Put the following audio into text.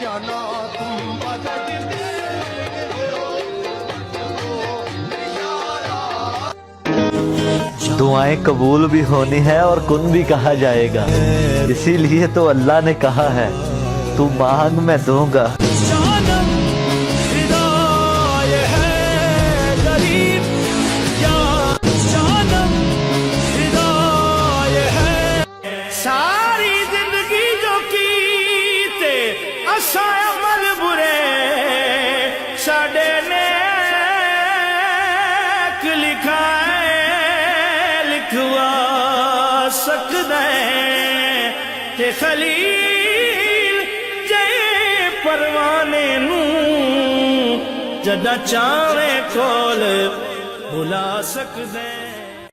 जाना तुम दुआएं कबूल भी होनी है और कुन भी कहा जाएगा, इसीलिए तो अल्लाह ने कहा है तू मांग मैं दूंगा। सारी जिंदगी जो की ते असा अमल बुरे साडे ने लिखाए लिखवा सकदा है ते खलील जे परवाने नू जदा चाहे कोल बुला सकदा है।